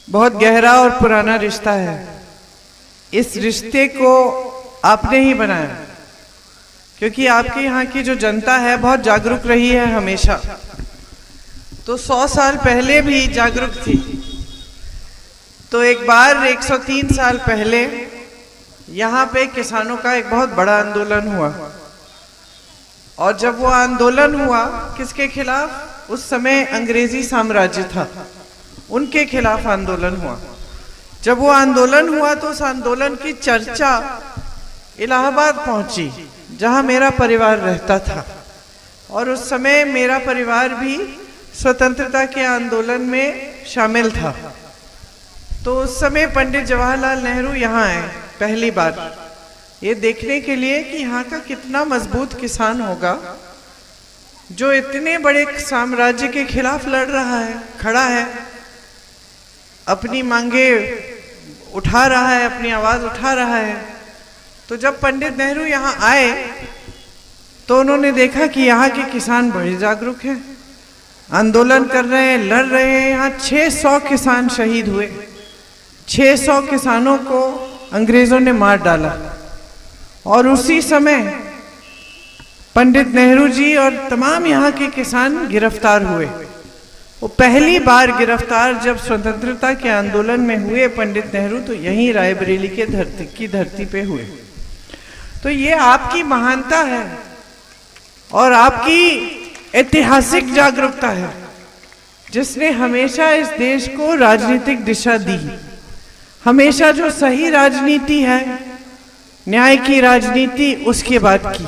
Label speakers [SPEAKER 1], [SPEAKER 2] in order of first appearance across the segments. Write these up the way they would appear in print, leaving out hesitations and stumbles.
[SPEAKER 1] बहुत गहरा और पुराना रिश्ता है। इस रिश्ते को आपने ही बनाया, क्योंकि आपके यहाँ की जो जनता है बहुत जागरूक रही है हमेशा। तो 100 साल पहले भी जागरूक थी। तो एक बार 103 साल पहले यहाँ पे किसानों का एक बहुत बड़ा आंदोलन हुआ। और जब वो आंदोलन हुआ, किसके खिलाफ? उस समय अंग्रेजी साम्राज्य था, उनके खिलाफ आंदोलन हुआ। जब वो आंदोलन हुआ तो उस आंदोलन की चर्चा इलाहाबाद पहुंची, जहां मेरा परिवार रहता था। और उस समय मेरा परिवार भी स्वतंत्रता के आंदोलन में शामिल था। तो उस समय पंडित जवाहरलाल नेहरू यहाँ आए पहली बार, ये देखने के लिए कि यहाँ का कितना मजबूत किसान होगा जो इतने बड़े साम्राज्य के खिलाफ लड़ रहा है, खड़ा है, अपनी मांगे उठा रहा है, अपनी आवाज उठा रहा है। तो जब पंडित नेहरू यहाँ आए तो उन्होंने देखा कि यहाँ के किसान बड़े जागरूक हैं, आंदोलन कर रहे हैं, लड़ रहे हैं। यहाँ 600 किसान शहीद हुए। 600 किसानों को अंग्रेजों ने मार डाला। और उसी समय पंडित नेहरू जी और तमाम यहाँ के किसान गिरफ्तार हुए। वो पहली बार गिरफ्तार जब स्वतंत्रता के आंदोलन में हुए पंडित नेहरू, तो यहीं रायबरेली के धरती पे हुए। तो ये आपकी महानता है और आपकी ऐतिहासिक जागरूकता है, जिसने हमेशा इस देश को राजनीतिक दिशा दी। हमेशा जो सही राजनीति है, न्याय की राजनीति, उसके बाद की।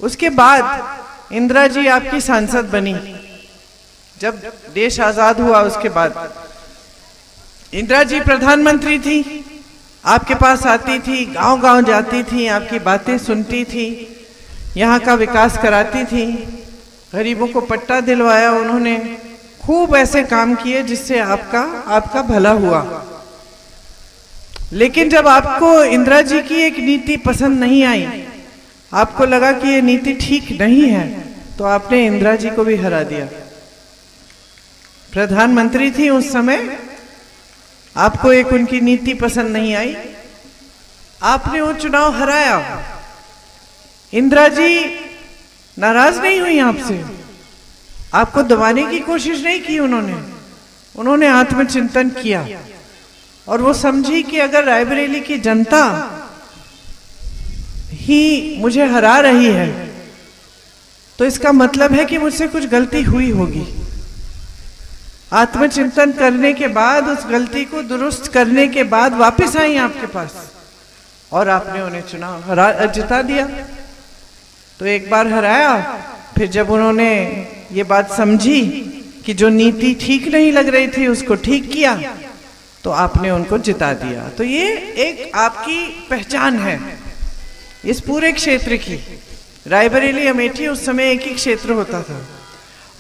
[SPEAKER 1] उसके बाद इंदिरा जी आपकी सांसद बनी। जब देश आजाद हुआ उसके बाद इंदिरा जी प्रधानमंत्री थी, आपके पास आती थी, गांव-गांव जाती थी, आपकी बातें सुनती थी, यहाँ का विकास कराती थी, गरीबों को पट्टा दिलवाया उन्होंने। खूब ऐसे काम किए जिससे आपका भला हुआ। लेकिन जब आपको इंदिरा जी की एक नीति पसंद नहीं आई, आपको लगा कि ये नीति ठीक नहीं है, तो आपने इंदिरा जी को भी हरा दिया। प्रधानमंत्री थी उस समय, आपको एक उनकी नीति पसंद नहीं आई, आपने वो चुनाव हराया। इंदिरा जी नाराज नहीं हुई आपसे, आपको दबाने की कोशिश नहीं की उन्होंने आत्मचिंतन किया और वो समझी कि अगर रायबरेली की जनता ही मुझे हरा रही है तो इसका मतलब है कि मुझसे कुछ गलती हुई होगी। आत्मचिंतन करने के बाद, उस गलती को दुरुस्त करने के बाद वापस आई आपके पास और आपने उन्हें चुनाव जिता दिया। तो एक बार हराया, फिर जब उन्होंने ये बात समझी कि जो नीति ठीक नहीं लग रही थी उसको ठीक किया, तो आपने उनको जिता दिया। तो ये एक आपकी पहचान है इस पूरे क्षेत्र की। रायबरेली अमेठी उस समय एक ही क्षेत्र होता था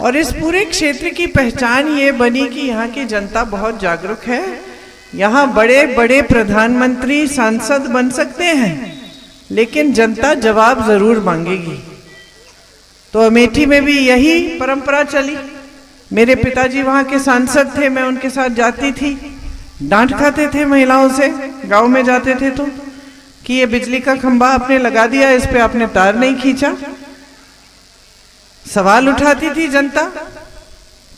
[SPEAKER 1] और इस पूरे क्षेत्र की पहचान ये बनी कि यहाँ की जनता बहुत जागरूक है। यहाँ बड़े बड़े प्रधानमंत्री, सांसद बन सकते हैं, लेकिन जनता जवाब जरूर मांगेगी। तो अमेठी में भी यही परंपरा चली। मेरे पिताजी वहाँ के सांसद थे, मैं उनके साथ जाती थी, डांट खाते थे महिलाओं से, गांव में जाते थे तो, कि ये बिजली का खंभा आपने लगा दिया, इस पे आपने तार नहीं खींचा। सवाल उठाती थी जनता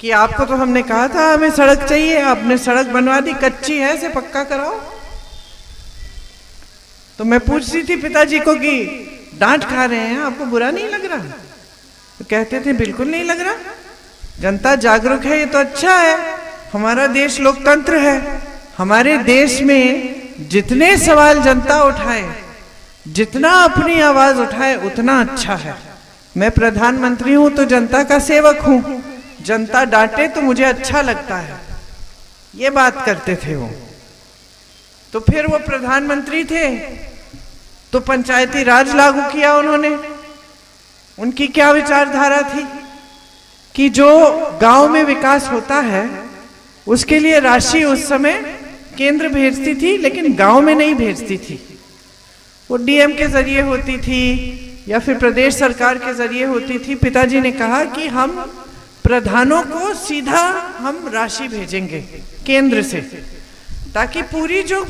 [SPEAKER 1] कि आपको तो हमने कहा था हमें सड़क चाहिए, आपने सड़क बनवा दी, कच्ची है, इसे पक्का कराओ। तो मैं पूछती थी पिताजी को कि डांट खा रहे हैं, आपको बुरा नहीं लग रहा? तो कहते थे बिल्कुल नहीं लग रहा, जनता जागरूक है, ये तो अच्छा है। हमारा देश लोकतंत्र है, हमारे देश में जितने सवाल जनता उठाए, जितना अपनी आवाज उठाए, उतना अच्छा है। मैं प्रधानमंत्री हूं तो जनता का सेवक हूं, जनता डांटे तो मुझे अच्छा लगता है, ये बात करते थे वो। तो फिर वो प्रधानमंत्री थे तो पंचायती राज लागू किया उन्होंने। उनकी क्या विचारधारा थी कि जो गांव में विकास होता है उसके लिए राशि उस समय केंद्र भेजती थी, लेकिन गांव में नहीं भेजती थी, वो डीएम के जरिए होती थी या फिर प्रदेश सरकार के जरिए होती थी। पिताजी ने कहा कि हम प्रधानों को सीधा हम राशि भेजेंगे केंद्र से, ताकि पूरी जो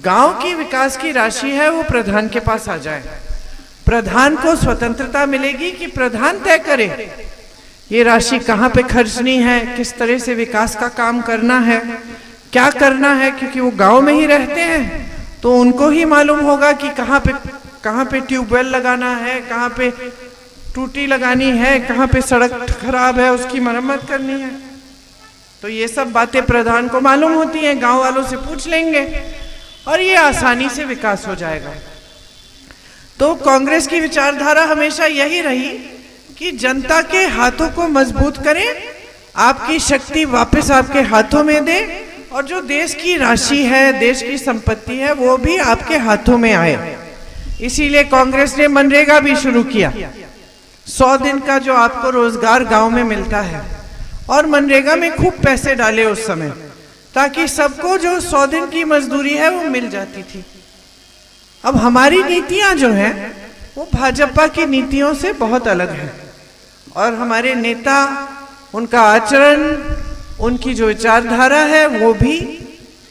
[SPEAKER 1] गांव की विकास की राशि है वो प्रधान के पास आ जाए। प्रधान को स्वतंत्रता मिलेगी कि प्रधान तय करे ये राशि कहाँ पे खर्चनी है, किस तरह से विकास का काम करना है, क्या करना है, क्योंकि वो गांव में ही रहते हैं तो उनको ही मालूम होगा कि कहाँ पे ट्यूबवेल लगाना है, कहाँ पे टूटी लगानी है, कहाँ पे सड़क खराब है उसकी मरम्मत करनी है। तो ये सब बातें प्रधान को मालूम होती हैं, गांव वालों से पूछ लेंगे और ये आसानी से विकास हो जाएगा। तो कांग्रेस की विचारधारा हमेशा यही रही कि जनता के हाथों को मजबूत करें, आपकी शक्ति वापस आपके हाथों में दे, और जो देश की राशि है, देश की संपत्ति है, वो भी आपके हाथों में आए। इसीलिए कांग्रेस ने मनरेगा भी शुरू किया, 100 दिन का जो आपको रोजगार गांव में मिलता है, और मनरेगा में खूब पैसे डाले उस समय, ताकि सबको जो 100 दिन की मजदूरी है वो मिल जाती थी। अब हमारी नीतियां जो हैं वो भाजपा की नीतियों से बहुत अलग है, और हमारे नेता, उनका आचरण, उनकी जो विचारधारा है वो भी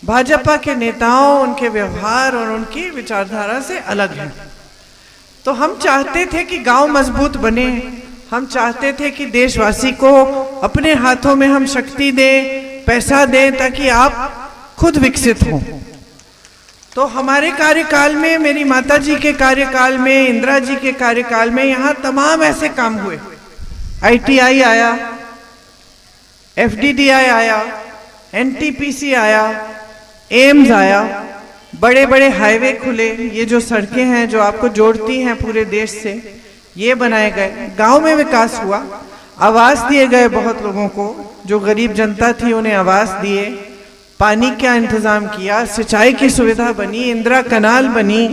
[SPEAKER 1] भाजपा के नेताओं, उनके व्यवहार और उनकी विचारधारा से अलग है। तो हम चाहते थे कि गांव मजबूत बने, हम चाहते थे कि देशवासी को अपने हाथों में हम शक्ति दें, पैसा दें, ताकि आप खुद विकसित हों। तो हमारे कार्यकाल में, मेरी माता जी के कार्यकाल में, इंदिरा जी के कार्यकाल में यहाँ तमाम ऐसे काम हुए। ITI आया, FDDI आया, NTPC आया, एम्स आया, बड़े बड़े हाईवे खुले, ये जो सड़कें हैं जो आपको जोड़ती हैं पूरे देश से, ये बनाए गए। गांव में विकास हुआ, आवास दिए गए बहुत लोगों को, जो गरीब जनता थी उन्हें आवास दिए, पानी का इंतजाम किया, सिंचाई की सुविधा बनी, इंदिरा कनाल बनी।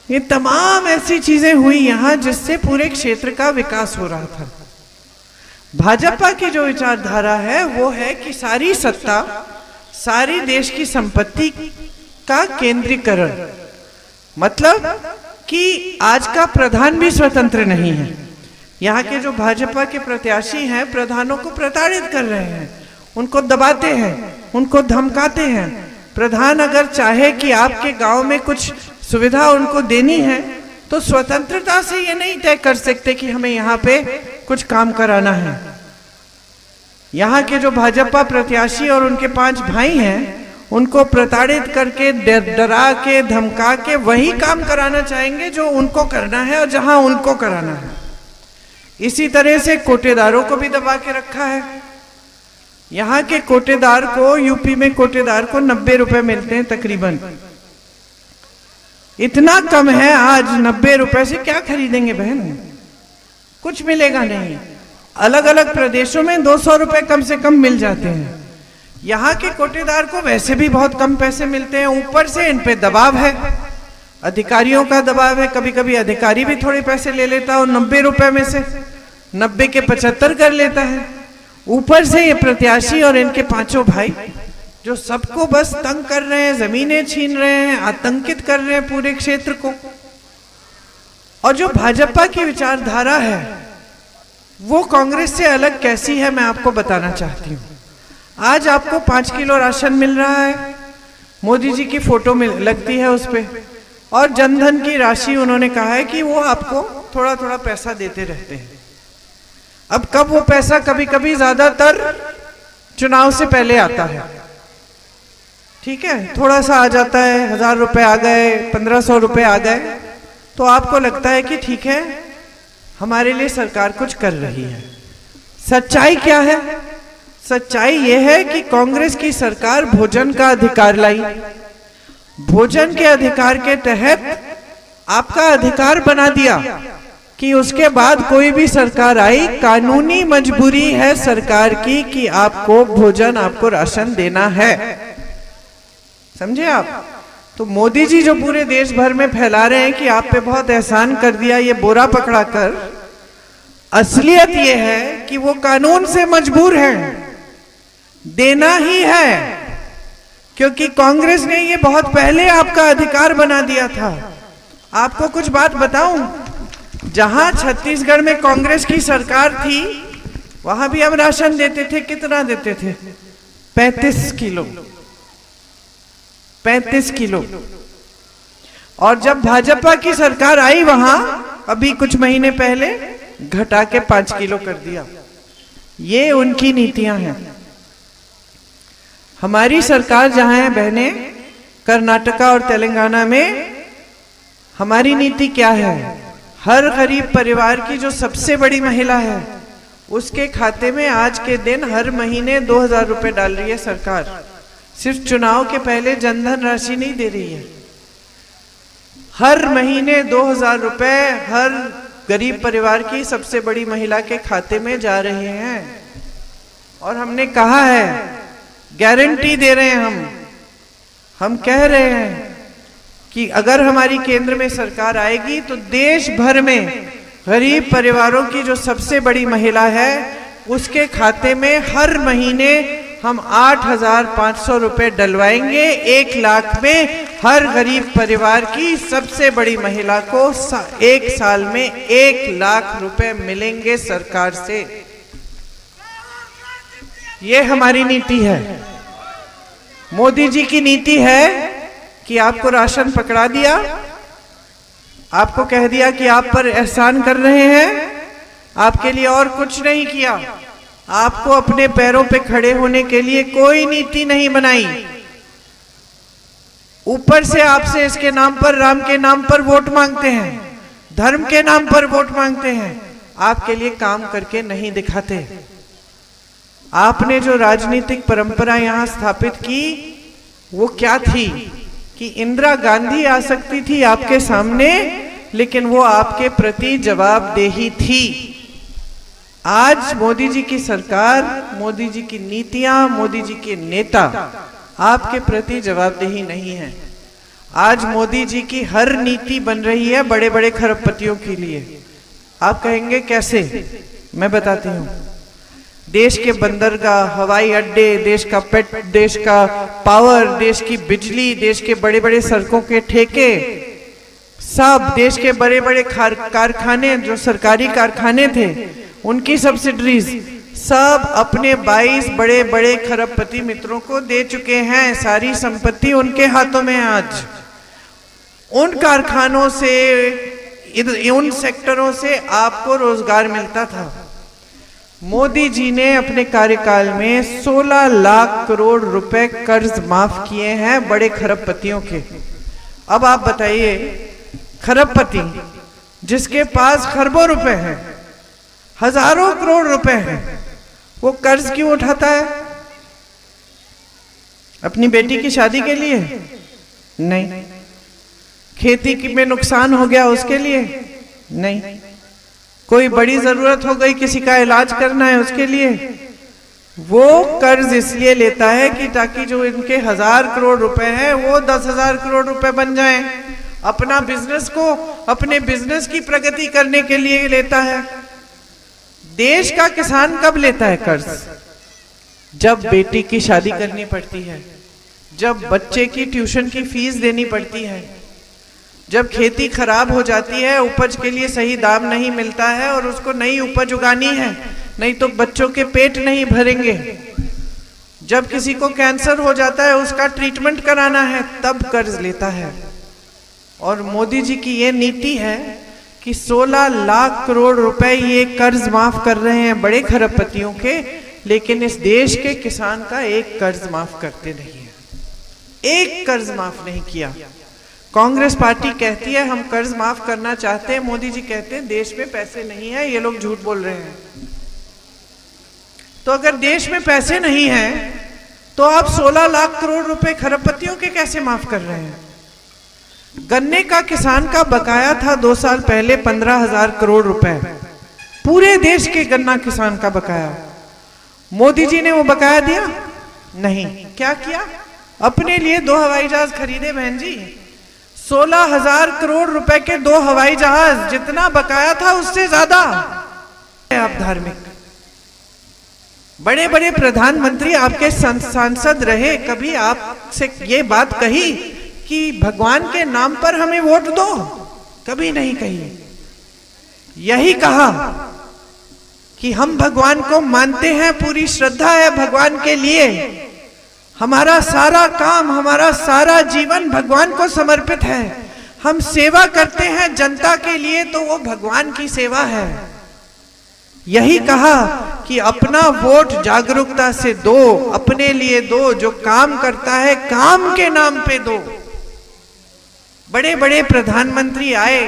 [SPEAKER 1] ये तमाम ऐसी चीजें हुई यहाँ जिससे पूरे क्षेत्र का विकास हो रहा था। भाजपा की जो विचारधारा है वो है कि सारी सत्ता, सारी देश की संपत्ति का केंद्रीकरण, मतलब कि आज का प्रधान भी स्वतंत्र नहीं है। यहाँ के जो भाजपा के प्रत्याशी हैं प्रधानों को प्रताड़ित कर रहे हैं, उनको दबाते हैं, उनको धमकाते हैं। प्रधान अगर चाहे कि आपके गांव में कुछ सुविधा उनको देनी है तो स्वतंत्रता से ये नहीं तय कर सकते कि हमें यहाँ पे कुछ काम कराना है। यहाँ के जो भाजपा प्रत्याशी और उनके 5 भाई हैं उनको प्रताड़ित करके, डरा के, धमका के वही काम कराना चाहेंगे जो उनको करना है और जहां उनको कराना है। इसी तरह से कोटेदारों को भी दबा के रखा है। यहाँ के कोटेदार को, यूपी में कोटेदार को 90 रुपए मिलते हैं तकरीबन। इतना कम है आज, 90 रुपए से क्या खरीदेंगे बहन, कुछ मिलेगा नहीं। अलग अलग प्रदेशों में 200 रुपए कम से कम मिल जाते हैं। यहाँ के कोटेदार को वैसे भी बहुत कम पैसे मिलते हैं, ऊपर से इन पे दबाव है, अधिकारियों का दबाव है। कभी कभी अधिकारी भी थोड़े पैसे ले लेता है और 90 रुपए में से 90 के 75 कर लेता है। ऊपर से ये प्रत्याशी और इनके 5 भाई जो सबको बस तंग कर रहे हैं, जमीनें छीन रहे हैं, आतंकित कर रहे हैं पूरे क्षेत्र को। और जो भाजपा की विचारधारा है वो कांग्रेस से अलग कैसी है मैं आपको बताना चाहती हूँ। आज आपको 5 किलो राशन मिल रहा है, मोदी जी की फोटो लगती है उस पे, और जनधन की राशि उन्होंने कहा है कि वो आपको थोड़ा थोड़ा पैसा देते रहते हैं। अब कब वो पैसा, कभी कभी ज्यादातर चुनाव से पहले आता है, ठीक है, थोड़ा सा आ जाता है, 1000 रुपए आ गए, 1500 रुपए आ गए, तो आपको लगता है कि ठीक है हमारे लिए सरकार कुछ कर रही है। सच्चाई क्या है? सच्चाई यह है कि कांग्रेस की सरकार भोजन का अधिकार लाई। भोजन के अधिकार के तहत आपका अधिकार बना दिया कि उसके बाद कोई भी सरकार आई, कानूनी मजबूरी है सरकार की कि आपको भोजन, आपको राशन देना है। समझे आप? तो मोदी जी जो पूरे देश भर में फैला रहे हैं कि आप पे बहुत एहसान कर दिया ये बोरा पकड़ा कर, असलियत ये है कि वो कानून से मजबूर हैं, देना ही है, क्योंकि कांग्रेस ने ये बहुत पहले आपका अधिकार बना दिया था। आपको कुछ बात बताऊं, जहां छत्तीसगढ़ में कांग्रेस की सरकार थी वहां भी हम राशन देते थे, कितना देते थे? 35 किलो। 35 किलो। और जब भाजपा की सरकार आई वहां अभी कुछ महीने पहले, घटा के 5 किलो कर दिया। ये उनकी नीतियां हैं। हमारी सरकार जहां है बहने, कर्नाटका और तेलंगाना में हमारी नीति क्या है? हर गरीब परिवार की जो सबसे बड़ी महिला है उसके खाते में आज के दिन हर महीने 2000 रुपए डाल रही है सरकार। सिर्फ चुनाव के पहले जनधन राशि नहीं दे रही है, हर महीने 2000 रुपए हर गरीब परिवार की सबसे बड़ी महिला के खाते में जा रहे हैं। और हमने कहा है, गारंटी दे रहे हैं, हम कह रहे हैं कि अगर हमारी केंद्र में सरकार आएगी तो देश भर में गरीब परिवारों की जो सबसे बड़ी महिला है उसके खाते में हर महीने हम 8500 रुपए डलवाएंगे। 1 लाख में हर गरीब परिवार की सबसे बड़ी महिला को 1 साल में 1 लाख रुपए मिलेंगे सरकार से। ये हमारी नीति है। मोदी जी की नीति है कि आपको राशन पकड़ा दिया, आपको कह दिया कि आप पर एहसान कर रहे हैं, आपके लिए और कुछ नहीं किया, आपको अपने पैरों पे खड़े होने के लिए कोई नीति नहीं बनाई। ऊपर से आपसे इसके नाम पर, राम के नाम पर वोट मांगते हैं, धर्म के नाम पर वोट मांगते हैं, आपके लिए काम करके नहीं दिखाते। आपने जो राजनीतिक परंपरा यहां स्थापित की वो क्या थी कि इंदिरा गांधी आ सकती थी आपके सामने, लेकिन वो आपके प्रति जवाबदेही थी। आज मोदी जी की सरकार, मोदी जी की नीतियां, मोदी जी के नेता आपके प्रति जवाबदेही नहीं है। आज मोदी जी की हर नीति बन रही है बड़े बड़े खरबपतियों के लिए। आप कहेंगे कैसे? मैं बताती हूं। देश के बंदरगाह, हवाई अड्डे, देश का पेट, देश का पावर, देश की बिजली, देश के बड़े बड़े सड़कों के ठेके, सब देश के बड़े बड़े कारखाने, जो सरकारी कारखाने थे उनकी सब्सिडीज सब अपने 22 बड़े बड़े खरबपति मित्रों को दे चुके हैं। सारी संपत्ति उनके हाथों में। आज उन कारखानों से, उन सेक्टरों से आपको रोजगार मिलता था। मोदी जी ने अपने कार्यकाल में 16 लाख करोड़ रुपए कर्ज माफ किए हैं बड़े खरबपतियों के। अब आप बताइए, खरबपति जिसके पास खरबों रुपए हैं, हजारों करोड़ रुपए हैं, वो कर्ज क्यों उठाता है? अपनी बेटी की शादी के लिए? नहीं। खेती में नुकसान हो गया उसके लिए? नहीं। कोई बड़ी जरूरत हो गई, किसी का इलाज करना है उसके लिए? वो कर्ज इसलिए लेता है कि ताकि जो इनके 1000 करोड़ रुपए हैं वो 10,000 करोड़ रुपए बन जाएं। अपना बिजनेस को, अपने बिजनेस की प्रगति करने के लिए लेता है। देश का किसान कब लेता है कर्ज? जब बेटी की शादी करनी पड़ती है, जब बच्चे की ट्यूशन की फीस देनी पड़ती है, जब खेती खराब हो जाती है, उपज के लिए सही दाम नहीं मिलता है और उसको नई उपज उगानी है, नहीं तो बच्चों के पेट नहीं भरेंगे, जब किसी को कैंसर हो जाता है उसका ट्रीटमेंट कराना है, तब कर्ज लेता है। और मोदी जी की ये नीति है कि 16 लाख करोड़ रुपए ये कर्ज माफ कर रहे हैं बड़े खरबपतियों के, लेकिन इस देश के किसान का एक कर्ज माफ करते नहीं है। एक कर्ज माफ नहीं किया। कांग्रेस पार्टी कहती है हम कर्ज माफ करना चाहते हैं, मोदी जी कहते हैं देश में पैसे नहीं है, ये लोग झूठ बोल रहे हैं। तो अगर देश में पैसे नहीं हैं तो आप 16 लाख करोड़ रुपए खरबपतियों के कैसे माफ कर रहे हैं? गन्ने का किसान का बकाया था 2 साल पहले 15,000 करोड़ रुपए, पूरे देश के गन्ना किसान का बकाया। मोदी जी ने वो बकाया दिया? नहीं। क्या किया? अपने लिए 2 हवाई जहाज खरीदे बहन जी। 16,000 करोड़ रुपए के 2 हवाई जहाज, जितना बकाया था उससे ज्यादा। आप धार्मिक, बड़े बड़े प्रधानमंत्री आपके सांसद रहे, कभी आपसे ये बात कही कि भगवान के नाम पर हमें वोट दो? कभी नहीं कही। यही कहा कि हम भगवान को मानते हैं, पूरी श्रद्धा है भगवान के लिए, हमारा सारा काम, हमारा सारा जीवन भगवान को समर्पित है, हम सेवा करते हैं जनता के लिए, तो वो भगवान की सेवा है। यही कहा कि अपना वोट जागरूकता से दो, अपने लिए दो, जो काम करता है काम के नाम पे दो। बड़े बड़े प्रधानमंत्री आए,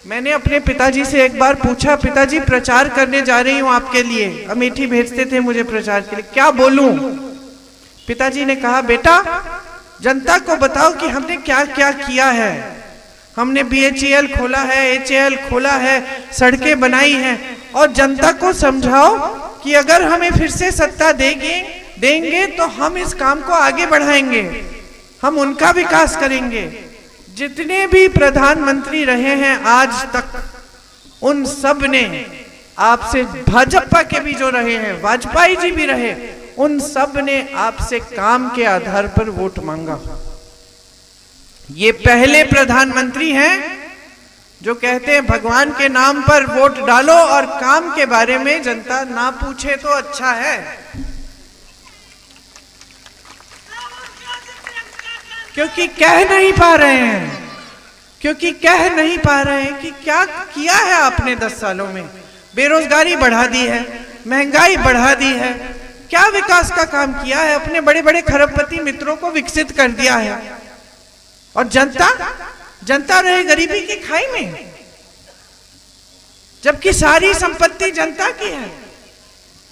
[SPEAKER 1] मैंने अपने पिताजी से एक बार पूछा, पिताजी प्रचार करने जा रही हूं आपके लिए, अमेठी भेजते थे मुझे प्रचार के लिए, क्या बोलूं? पिताजी ने कहा, बेटा जनता को बताओ कि हमने क्या क्या किया है। हमने BHEL खोला है, HAL खोला है, सड़कें बनाई हैं, और जनता को समझाओ कि अगर हमें फिर से सत्ता देंगे तो हम इस काम को आगे बढ़ाएंगे, हम उनका विकास करेंगे। जितने भी प्रधानमंत्री रहे हैं आज तक, उन सब ने आपसे, भाजपा के भी जो रहे हैं, वाजपेयी जी भी रहे, उन सब ने आपसे काम के आधार पर वोट मांगा। ये पहले प्रधानमंत्री हैं जो कहते हैं भगवान के नाम पर वोट डालो और काम के बारे में जनता ना पूछे तो अच्छा है। क्योंकि कह नहीं पा रहे हैं, कि क्या किया है आपने 10 सालों में। बेरोजगारी बढ़ा दी है, महंगाई बढ़ा दी है, क्या विकास का काम किया है, अपने बड़े बड़े खरबपति मित्रों को विकसित कर दिया है, और जनता रहे गरीबी की खाई में, जबकि सारी संपत्ति जनता की है।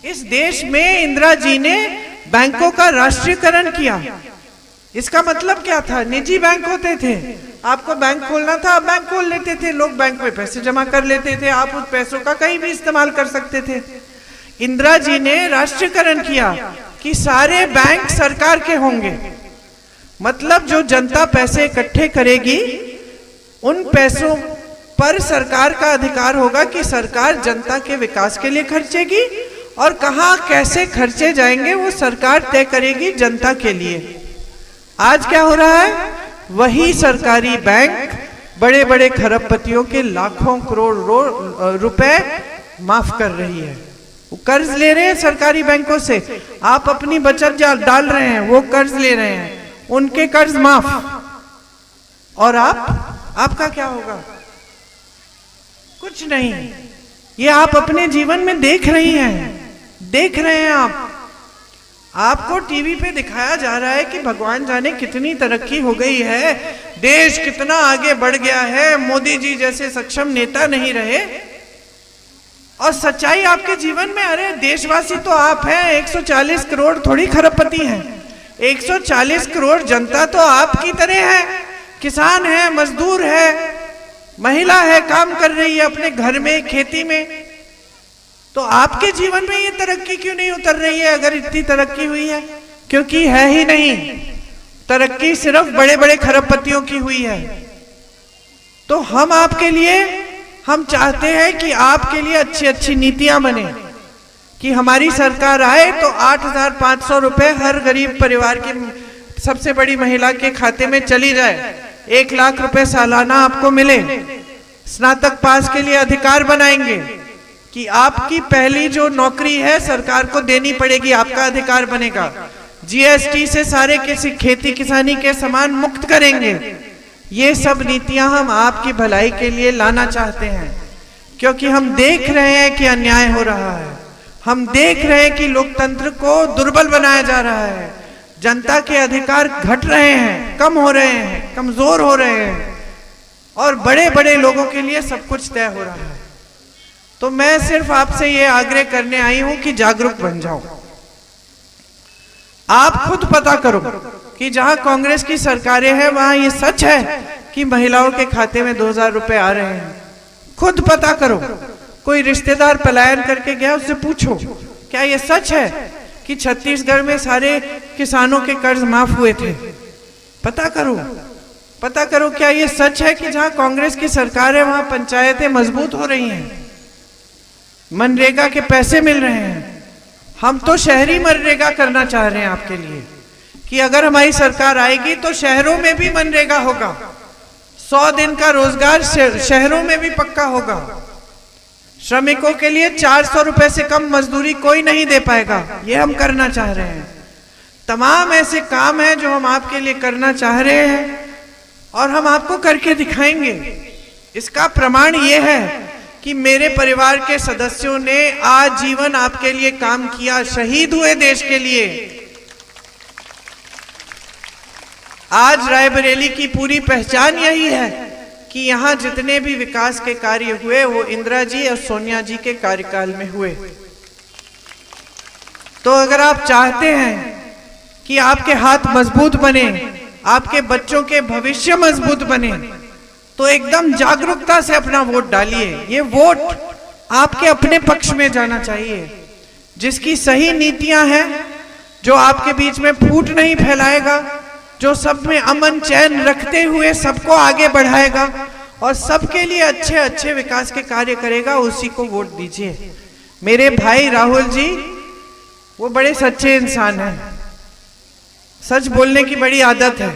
[SPEAKER 1] इस देश में इंदिरा जी ने बैंकों का राष्ट्रीयकरण किया। इसका मतलब क्या था? निजी बैंक होते थे, आपको बैंक खोलना था, आप बैंक खोल लेते थे, लोग बैंक में पैसे जमा कर लेते थे, आप उस पैसों का कहीं भी इस्तेमाल कर सकते थे। इंदिरा जी ने राष्ट्रीयकरण किया कि सारे बैंक सरकार के होंगे, मतलब जो जनता पैसे इकट्ठे करेगी उन पैसों पर सरकार का अधिकार होगा कि सरकार जनता के विकास के लिए खर्चेगी, और कहां कैसे खर्चे जाएंगे वो सरकार तय करेगी जनता के लिए। आज क्या हो रहा है? वही सरकारी बैंक बड़े बड़े खरबपतियों के लाखों करोड़ रुपए माफ कर रही है। वो कर्ज ले रहे हैं सरकारी बैंकों से, आप अपनी बचत डाल रहे हैं, वो कर्ज ले रहे हैं, उनके कर्ज माफ, और आपका क्या होगा? कुछ नहीं। ये आप अपने जीवन में देख रहे हैं। आपको टीवी पे दिखाया जा रहा है कि भगवान जाने कितनी तरक्की हो गई है, देश कितना आगे बढ़ गया है, मोदी जी जैसे सक्षम नेता नहीं रहे, और सच्चाई आपके जीवन में, अरे देशवासी तो आप हैं, 140 करोड़ थोड़ी खरबपति हैं, 140 करोड़ जनता तो आपकी तरह है, किसान है, मजदूर है, महिला है, काम कर रही है अपने घर में, खेती में। तो आपके जीवन में ये तरक्की क्यों नहीं उतर रही है? अगर इतनी तरक्की हुई है, क्योंकि है ही नहीं, तरक्की सिर्फ बड़े बड़े खरबपतियों की हुई है। तो हम चाहते हैं कि आपके लिए अच्छी अच्छी नीतियां बने, कि हमारी सरकार आए तो 8,500 रुपए हर गरीब परिवार की सबसे बड़ी महिला के खाते में चली जाए, 1 लाख रुपए सालाना आपको मिले, स्नातक पास के लिए अधिकार बनाएंगे कि आपकी पहली जो नौकरी है सरकार को देनी पड़ेगी, आपका अधिकार बनेगा। GST से सारे खेती किसानी के सामान मुक्त करेंगे। ये सब नीतियां हम आपकी भलाई के लिए लाना चाहते हैं, क्योंकि हम देख रहे हैं कि अन्याय हो रहा है, हम देख रहे हैं कि लोकतंत्र को दुर्बल बनाया जा रहा है, जनता के अधिकार घट रहे हैं, कम हो रहे हैं, कमजोर हो रहे हैं, और बड़े बड़े लोगों के लिए सब कुछ तय हो रहा है। तो मैं सिर्फ आपसे ये आग्रह करने आई हूं कि जागरूक बन जाओ। आप खुद पता करो कि जहां कांग्रेस की सरकारें हैं वहां ये सच है कि महिलाओं के खाते में 2,000 रुपए आ रहे हैं। खुद पता करो, कोई रिश्तेदार पलायन करके गया, उससे पूछो क्या ये सच है कि छत्तीसगढ़ में सारे किसानों के कर्ज माफ हुए थे। पता करो क्या ये सच है कि जहां कांग्रेस की सरकार है वहां पंचायतें मजबूत हो रही हैं, मनरेगा के पैसे मिल रहे हैं। हम तो शहरी मनरेगा करना चाह रहे हैं आपके लिए, कि अगर हमारी सरकार आएगी तो शहरों में भी मनरेगा होगा, 100 दिन का रोजगार शहरों में भी पक्का होगा। श्रमिकों के लिए 400 रुपए से कम मजदूरी कोई नहीं दे पाएगा, ये हम करना चाह रहे हैं। तमाम ऐसे काम हैं जो हम आपके लिए करना चाह रहे हैं और हम आपको करके दिखाएंगे। इसका प्रमाण ये है कि मेरे परिवार के सदस्यों ने आजीवन आपके लिए काम किया, शहीद हुए देश के लिए। आज रायबरेली की पूरी पहचान यही है कि यहाँ जितने भी विकास के कार्य हुए वो इंदिरा जी और सोनिया जी के कार्यकाल में हुए। तो अगर आप चाहते हैं कि आपके हाथ मजबूत बने, आपके बच्चों के भविष्य मजबूत बने, तो एकदम जागरूकता से अपना वोट डालिए। ये वोट आपके अपने पक्ष में जाना चाहिए, जिसकी सही नीतियां हैं, जो आपके बीच में फूट नहीं फैलाएगा, जो सब में अमन चैन रखते हुए सबको आगे बढ़ाएगा और सबके लिए अच्छे अच्छे विकास के कार्य करेगा, उसी को वोट दीजिए। मेरे भाई राहुल जी वो बड़े सच्चे इंसान हैं, सच बोलने की बड़ी आदत है।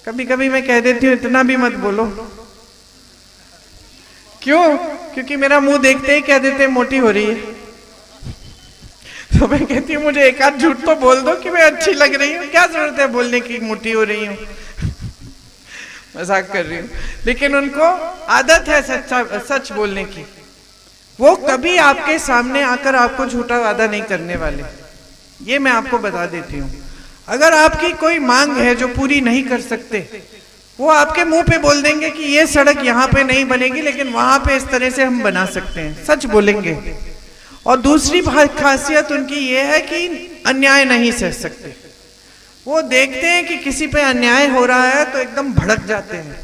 [SPEAKER 1] कभी कभी मैं कह देती हूँ इतना भी मत बोलो। क्यों? क्योंकि मेरा मुंह देखते ही कह देते मोटी हो रही है। तो मैं कहती हूँ मुझे एक आध झूठ तो बोल दो कि मैं अच्छी लग रही हूँ, क्या जरूरत है बोलने की मोटी हो रही हूँ। मजाक कर रही हूँ, लेकिन उनको आदत है सच बोलने की। वो कभी आपके सामने आकर आपको झूठा वादा नहीं करने वाले, ये मैं आपको बता देती हूँ। अगर आपकी कोई मांग है जो पूरी नहीं कर सकते, वो आपके मुंह पे बोल देंगे कि ये सड़क यहाँ पे नहीं बनेगी, लेकिन वहां पे इस तरह से हम बना सकते हैं, सच बोलेंगे। और दूसरी खासियत उनकी ये है कि अन्याय नहीं सह सकते। वो देखते हैं कि किसी पे अन्याय हो रहा है तो एकदम भड़क जाते हैं,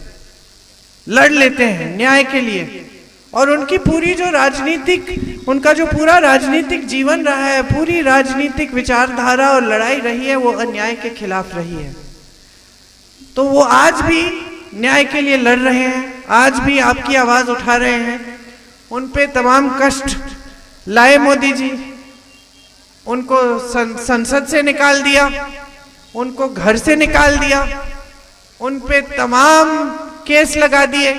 [SPEAKER 1] लड़ लेते हैं न्याय के लिए। और उनकी पूरी जो उनका जो पूरा राजनीतिक जीवन रहा है, पूरी राजनीतिक विचारधारा और लड़ाई रही है, वो अन्याय के खिलाफ रही है। तो वो आज भी न्याय के लिए लड़ रहे हैं, आज भी आपकी आवाज उठा रहे हैं। उन पे तमाम कष्ट लाए मोदी जी, उनको संसद से निकाल दिया, उनको घर से निकाल दिया, उन पे तमाम केस लगा दिए।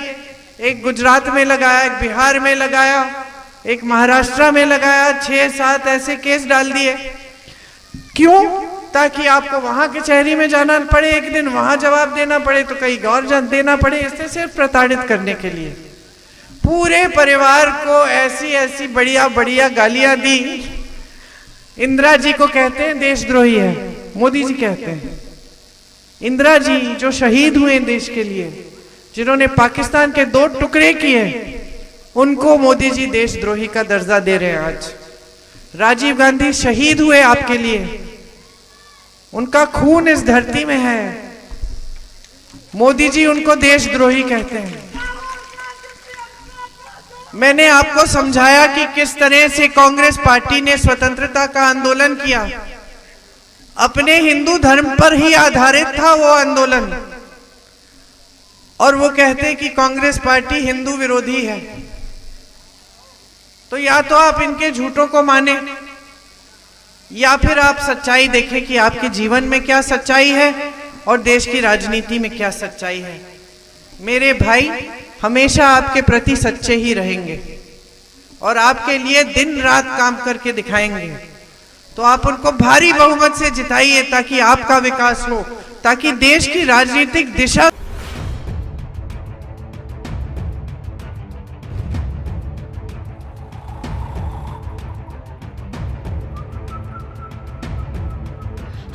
[SPEAKER 1] एक गुजरात में लगाया, एक बिहार में लगाया, एक महाराष्ट्र में लगाया, 6-7 ऐसे केस डाल दिए। क्यों? ताकि आपको वहां कचहरी में जाना पड़े, एक दिन वहां जवाब देना पड़े तो कहीं और देना पड़े, इससे सिर्फ प्रताड़ित करने के लिए। पूरे परिवार को ऐसी ऐसी बढ़िया बढ़िया गालियां दी। इंदिरा जी को कहते हैं देशद्रोही है, मोदी जी कहते हैं। इंदिरा जी जो शहीद हुए देश के लिए, जिन्होंने पाकिस्तान के 2 टुकड़े किए, उनको मोदी जी देशद्रोही का दर्जा दे रहे हैं आज। राजीव गांधी शहीद हुए आपके लिए, उनका खून इस धरती में है, मोदी जी उनको देशद्रोही कहते हैं। मैंने आपको समझाया कि किस तरह से कांग्रेस पार्टी ने स्वतंत्रता का आंदोलन किया। अपने हिंदू धर्म पर ही आधारित था वो आंदोलन, और वो कहते हैं कि कांग्रेस पार्टी हिंदू विरोधी है। तो या तो आप इनके झूठों को माने, या फिर आप सच्चाई देखें कि आपके जीवन में क्या सच्चाई है और देश की राजनीति में क्या सच्चाई है। मेरे भाई हमेशा आपके प्रति सच्चे ही रहेंगे और आपके लिए दिन रात काम करके दिखाएंगे। तो आप उनको भारी बहुमत से जिताइए ताकि आपका विकास हो, ताकि देश की राजनीतिक दिशा।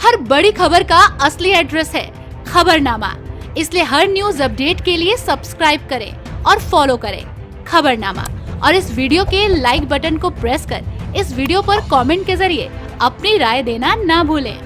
[SPEAKER 2] हर बड़ी खबर का असली एड्रेस है खबरनामा, इसलिए हर न्यूज अपडेट के लिए सब्सक्राइब करें और फॉलो करें खबरनामा। और इस वीडियो के लाइक बटन को प्रेस कर इस वीडियो पर कमेंट के जरिए अपनी राय देना ना भूलें।